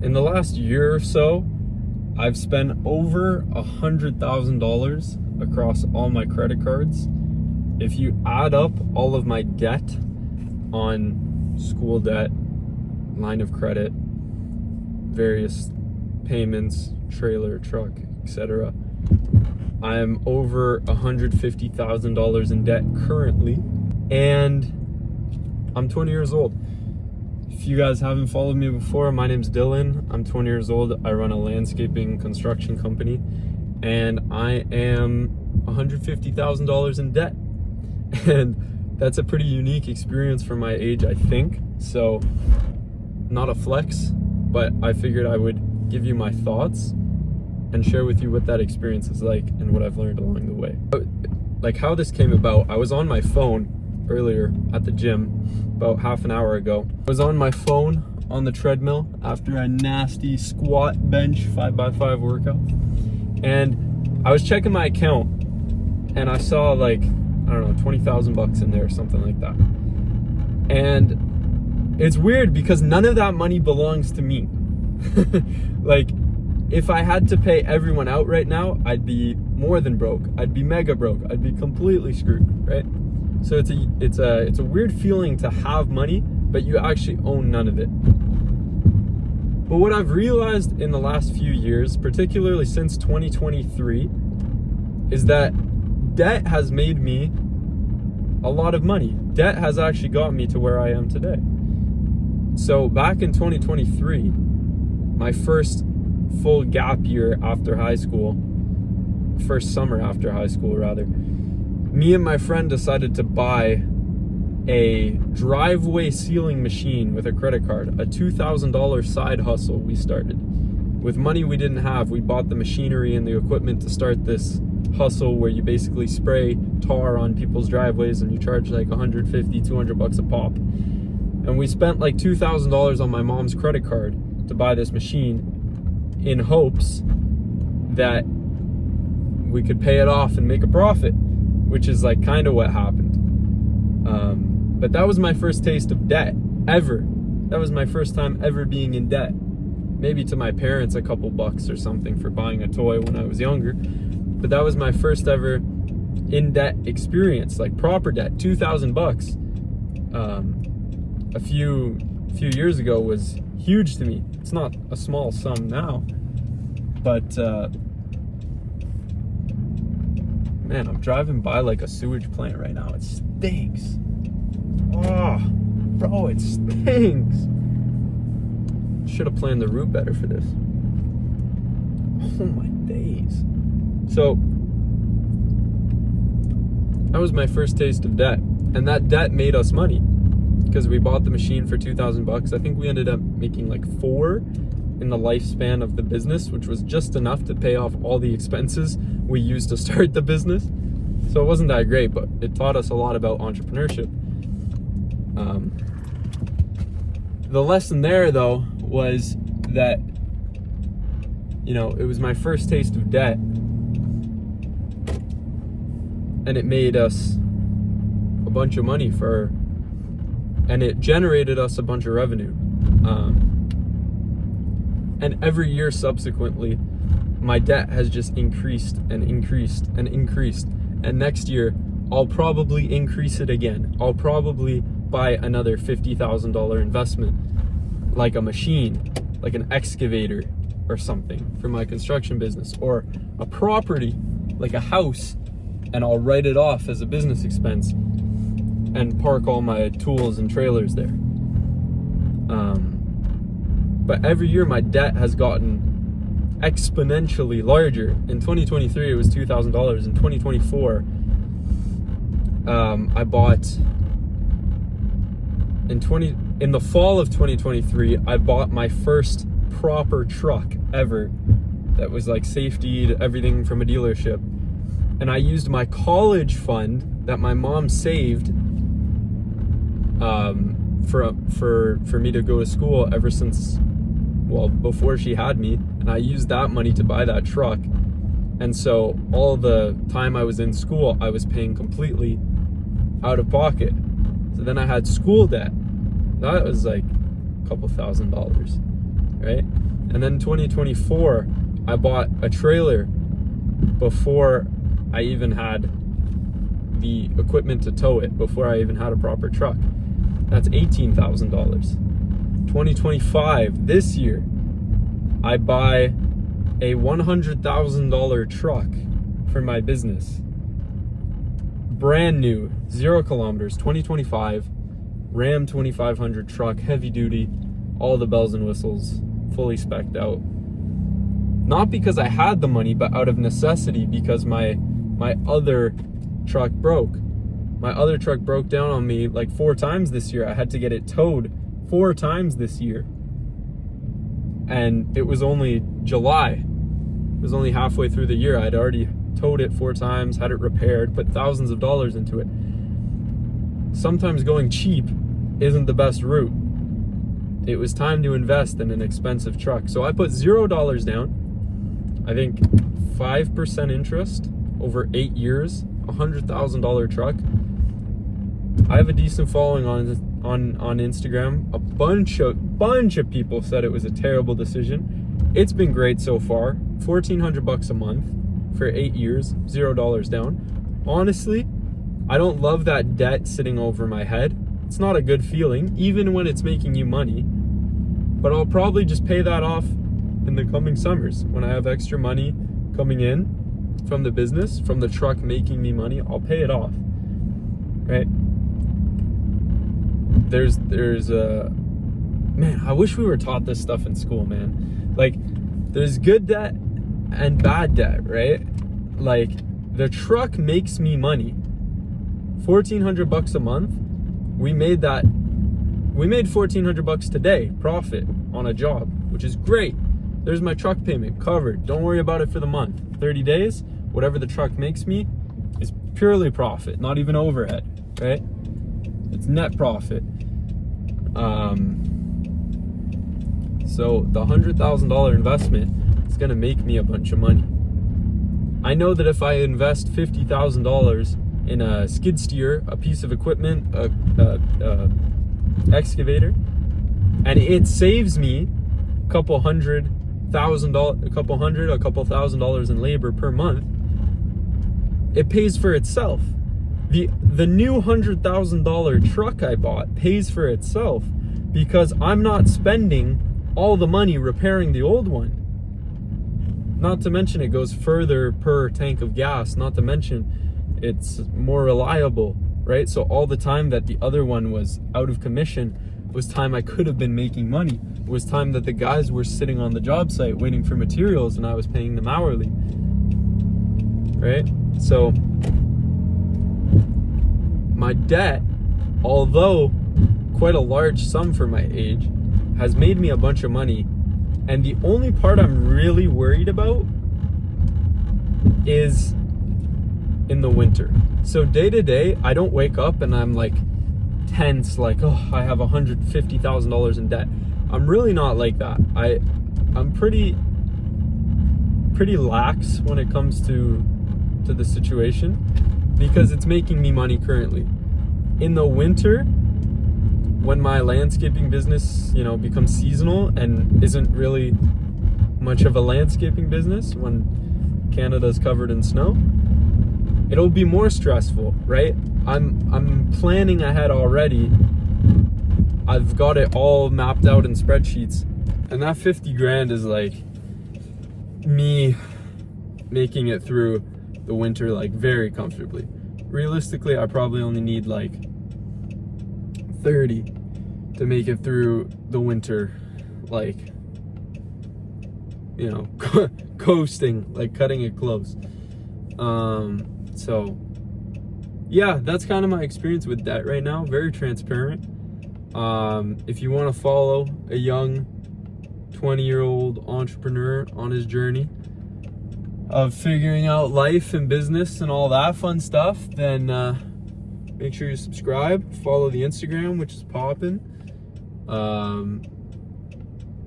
In the last year or so, I've spent over $100,000 across all my credit cards. If you add up all of my debt on school debt, line of credit, various payments, trailer, truck, etc., I am over $150,000 in debt currently, and I'm 20 years old. If you guys haven't followed me before, my name's Dylan. I'm 20 years old. I run a landscaping construction company, and I am $150,000 in debt. And that's a pretty unique experience for my age, I think. So, not a flex, but I figured I would give you my thoughts and share with you what that experience is like and what I've learned along the way. Like how this came about, I was on my phone earlier at the gym about half an hour ago. I was on my phone on the treadmill after a nasty squat bench 5x5 workout, and I was checking my account and I saw like, I don't know, 20,000 bucks in there or something like that. And it's weird because none of that money belongs to me. Like, if I had to pay everyone out right now, I'd be more than broke. I'd be mega broke. I'd be completely screwed, right? So it's a weird feeling to have money, but you actually own none of it. But what I've realized in the last few years, particularly since 2023, is that debt has made me a lot of money. Debt has actually got me to where I am today. So back in 2023, my first full gap year after high school, first summer after high school rather, me and my friend decided to buy a driveway sealing machine with a credit card, a $2,000 side hustle we started. With money we didn't have, we bought the machinery and the equipment to start this hustle where you basically spray tar on people's driveways and you charge like 150, 200 bucks a pop. And we spent like $2,000 on my mom's credit card to buy this machine in hopes that we could pay it off and make a profit, which is like kind of what happened. But that was my first taste of debt ever. That was my first time ever being in debt. Maybe to my parents a couple bucks or something for buying a toy when I was younger. But that was my first ever in debt experience, like proper debt. 2,000 bucks a few years ago was huge to me. It's not a small sum now, but man, I'm driving by like a sewage plant right now. It stinks. Oh, bro, it stinks. Should have planned the route better for this. Oh my days. So that was my first taste of debt, and that debt made us money because we bought the machine for 2,000 bucks. I think we ended up making like 4 in the lifespan of the business, which was just enough to pay off all the expenses we used to start the business. So it wasn't that great, but it taught us a lot about entrepreneurship. The lesson there, though, was that, you know, it was my first taste of debt, and it made us a bunch of money and it generated us a bunch of revenue. And every year subsequently, my debt has just increased and increased and increased. And next year, I'll probably increase it again. I'll probably buy another $50,000 investment, like a machine, like an excavator or something for my construction business, or a property, like a house, and I'll write it off as a business expense and park all my tools and trailers there. But every year my debt has gotten exponentially larger. In 2023 it was $2,000. In 2024 I bought in the fall of 2023 I bought my first proper truck ever that was like safety, everything from a dealership. And I used my college fund that my mom saved for me to go to school ever since, well, before she had me, and I used that money to buy that truck. And so all the time I was in school, I was paying completely out of pocket. So then I had school debt. That was like a couple $1,000s, right? And then 2024, I bought a trailer before I even had the equipment to tow it, before I even had a proper truck. That's $18,000. 2025, this year, I buy a $100,000 truck for my business. Brand new, 0 kilometers, 2025, Ram 2500 truck, heavy duty, all the bells and whistles, fully spec'd out. Not because I had the money, but out of necessity, because my other truck broke. My other truck broke down on me like 4 times this year. I had to get it towed 4 times this year. And it was only July. It was only halfway through the year. I'd already towed it 4 times, had it repaired, put thousands of dollars into it. Sometimes going cheap isn't the best route. It was time to invest in an expensive truck. So I put $0 down. I think 5% interest over 8 years, $100,000 truck. I have a decent following on Instagram. A bunch of people said it was a terrible decision. It's been great so far. $1,400 a month for 8 years, $0 down. Honestly, I don't love that debt sitting over my head. It's not a good feeling, even when it's making you money. But I'll probably just pay that off in the coming summers. When I have extra money coming in from the business, from the truck making me money, I'll pay it off, right? There's man, I wish we were taught this stuff in school, man. Like, there's good debt and bad debt, right? Like, the truck makes me money. $1,400 a month. We made $1,400 today, profit on a job, which is great. There's my truck payment covered. Don't worry about it for the month. 30 days, whatever the truck makes me is purely profit, not even overhead, right? It's net profit. So the $100,000 investment is gonna make me a bunch of money. I know that if I invest $50,000 in a skid steer, a piece of equipment, a excavator, and it saves me a couple thousand dollars in labor per month, it pays for itself. The new $100,000 truck I bought pays for itself because I'm not spending all the money repairing the old one. Not to mention it goes further per tank of gas, not to mention it's more reliable, right? So all the time that the other one was out of commission was time I could have been making money. It was time that the guys were sitting on the job site waiting for materials and I was paying them hourly, right? So my debt, although quite a large sum for my age, has made me a bunch of money. And the only part I'm really worried about is in the winter. So day to day, I don't wake up and I'm like tense, like, oh, I have $150,000 in debt. I'm really not like that. I'm pretty lax when it comes to the situation because it's making me money currently. In the winter, when my landscaping business, becomes seasonal and isn't really much of a landscaping business, when Canada's covered in snow, it'll be more stressful, right? I'm planning ahead already. I've got it all mapped out in spreadsheets, and that 50 grand is like me making it through the winter like very comfortably. Realistically, I probably only need like 30 to make it through the winter, like, coasting, like cutting it close. So yeah, that's kind of my experience with debt right now. Very transparent. If you want to follow a young 20-year-old entrepreneur on his journey of figuring out life and business and all that fun stuff, then make sure you subscribe, follow the Instagram, which is popping.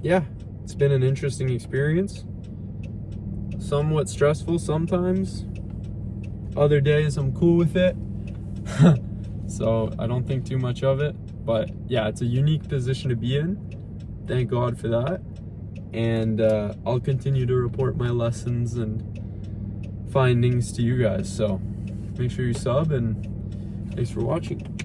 Yeah, it's been an interesting experience. Somewhat stressful sometimes. Other days I'm cool with it. So I don't think too much of it. But yeah, it's a unique position to be in. Thank God for that. and I'll continue to report my lessons and findings to you guys. So make sure you sub, and thanks for watching.